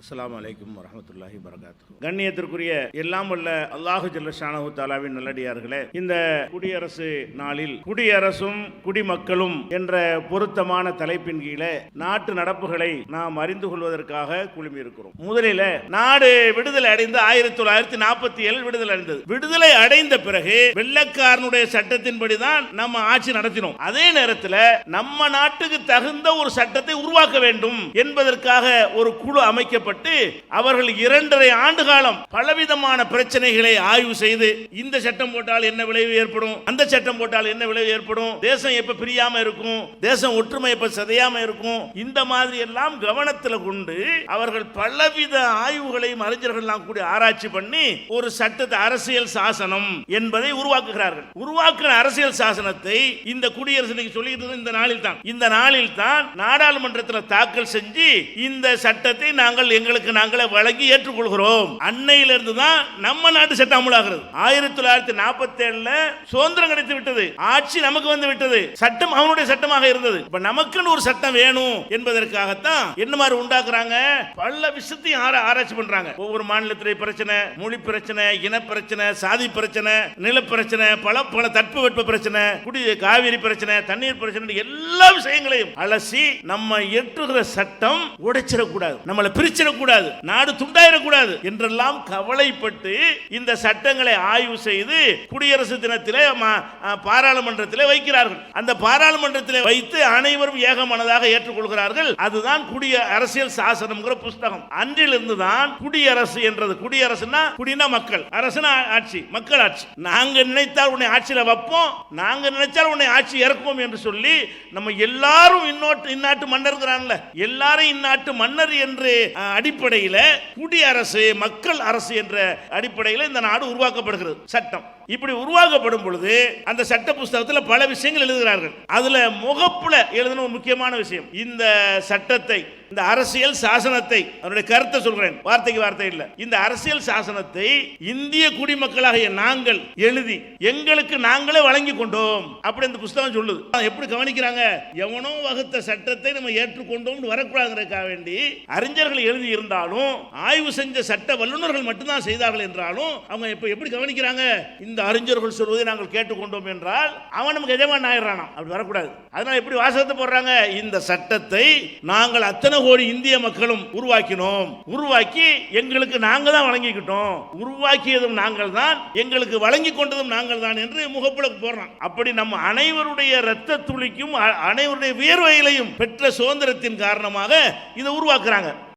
அஸ்ஸலாமு அலைக்கும் வரஹ்மத்துல்லாஹி வபரகாத்துஹு. கண்ணியத்திற்குரிய எல்லாம் வல்ல அல்லாஹு ஜல்ல ஷானஹு தஆலாவின் நல்லடியார்களே, இந்த குடியரசு நாளில் குடியரசும் குடிமக்களும் என்ற பொருத்தமான தலைப்பின் கீழே நாட்டு நடப்புகளை நாம் அறிந்து கொள்வதற்காக குழுமி இருக்கிறோம். முதலில் நாடு விடுதலை அடைந்து 1947 விடுதலை அடைந்தது. விடுதலை அடைந்த பிறகு வெள்ளக்காரனுடைய சட்டத்தின்படி தான் நம்ம ஆட்சி நடத்தினோம். அதே நேரத்தில் நம்ம நாட்டுக்கு தகுந்த ஒரு சட்டத்தை உருவாக்க வேண்டும் என்பதற்காக ஒரு குழு அமைக்கப்பட்டு அவர்கள் 2.5 ஆண்டு காலம் பலவிதமான பிரச்சனைகளை ஆய்வு செய்து இந்த சட்டம் போட்டால் என்ன விளைவு ஏற்படும், அந்த சட்டம் போட்டால் என்ன விளைவு ஏற்படும், தேசம் எப்ப பிரியாம இருக்கும், தேசம் ஒற்றுமை எப்ப சிதையாம இருக்கும், இந்த மாதிரி எல்லாம் கவனத்தில் கொண்டு அவர்கள் பலவித ஆய்வுகளையும் அறிஞர்கள் கூடி ஆராய்ச்சி பண்ணி ஒரு சட்டத்தை அரசியல் சாசனம் என்பதை உருவாக்குகிறார்கள். உருவாக்குற அரசியல் சாசனத்தை இந்த குடியரசு சொல்லிட்டு இந்த நாளில் தான் நாடாளுமன்றத்தில் தாக்கல் செஞ்சு இந்த சட்டத்தை எங்களுக்கு நாங்களே வழங்கி ஏற்றுக்கொள்கிறோம். அன்னையிலிருந்து தான் நம்ம நாட்டு சட்டம் அமலாகிறது. 1947 சுதந்திரம் கிடைத்து விட்டது, ஆட்சி நமக்கு வந்து விட்டது, சட்டம் அவனுடைய சட்டமாக இருந்தது. இப்ப நமக்குன்னு ஒரு சட்டம் வேணும் என்பதற்காகத்தான் என்ன மாதிரி உண்டாக்குறாங்க, பல விஷயத்தையும் ஆராய்ச்சி பண்றாங்க. ஒவ்வொரு மாநிலத்திலே பிரச்சனை, மொழி பிரச்சனை, இன பிரச்சனை, சாதி பிரச்சனை, நில பிரச்சனை, பல தட்பவெட்ப பிரச்சனை, காவிரி பிரச்சனை, தண்ணீர் பிரச்சனை, எல்லா விஷயங்களையும் அலசி நம்ம ஏற்றுகிற சட்டம் உடைச்சிடக்கூடாது, நம்மளை பிரிச்சிடக்கூடாது, நாடு துண்டாயிடக்கூடாது என்றெல்லாம் கவலைப்பட்டு இந்த சட்டங்களை ஆய்வு செய்து குடியரசு தினத்திலே பாராளுமன்றத்திலே வைக்கிறார்கள். அந்த பாராளுமன்றத்திலே வைத்து அனைவரும் ஏகமனதாக ஏற்றுக்கொள்கிறார்கள். அதுதான் அரசியல் சாசனம் புஸ்தகம். அன்றிலிருந்து தான் குடியரசு என்றது. குடியரசுனா குடினா மக்கள், அரசுனா ஆட்சி, மக்கள் ஆட்சி. நாங்க நினைத்தால் உன்னை ஆட்சியில் வைப்போம், நாங்க நினைச்சால் உன்னை ஆட்சி இறக்குவோம் என்று சொல்லி நம்ம எல்லாரும் இந்நாட்டு மன்னர், எல்லாரும் இந்நாட்டு மன்னர் என்று அடிப்படையில் குடியரசு, மக்கள் அரசு என்ற அடிப்படையில் இந்த நாடு உருவாக்கப்படுகிறது. சட்டம் இப்படி உருவாக்கப்படும் பொழுது அந்த சட்ட புஸ்தகத்தில் பல விஷயங்கள் எழுதுகிறார்கள். அதுல முகப்புல எழுதின ஒரு முக்கியமான விஷயம், இந்த சட்டத்தை, இந்த அரசியல் சாசனத்தை, அவருடைய கருத்தை சொல்கிறேன், வார்த்தைக்கு வார்த்தை இல்லை, இந்த அரசியல் சாசனத்தை இந்திய குடிமக்களாகிய நாங்கள் எழுதி எங்களுக்கு நாங்களே வழங்கி கொண்டோம் அப்படி இந்த புஸ்தகம் சொல்லுது. எப்படி கவனிக்கிறாங்க, எவனோ வகுத்த சட்டத்தை நம்ம ஏற்றுக்கொண்டோம் வரக்கூடாதுக்காக வேண்டி அறிஞர்கள் எழுதி இருந்தாலும், ஆய்வு செஞ்ச சட்ட வல்லுநர்கள் மட்டும்தான் செய்தார்கள் என்றாலும் அவங்க எப்படி கவனிக்கிறாங்க, இந்த அறிஞர்கள் சொல்வதை நாங்கள் கேட்டுக்கொண்டோம் என்றால் அவன் நமக்கு எஜமான் ஆயிடுறானா, அப்படி வரக்கூடாது. அதனால எப்படி வாசகத்தை போடுறாங்க, இந்த சட்டத்தை நாங்கள் அத்தனை கோடி இந்திய மக்களும் உருவாக்கினோம், உருவாக்கி எங்களுக்கு நாங்க தான் வழங்கிக்கிட்டோம், உருவாக்கியதும் நாங்கள் தான், எங்களுக்கு வழங்கி கொண்டதும் நாங்கள் தான் என்று முகப்புல போடுறான். அப்படி நம்ம அனைவருடைய இரத்த துளிக்கும் அனைவருடைய வியர்வையிலையும் பெற்ற சுதந்திரத்தின் காரணமாக இதை உருவாக்குறாங்க.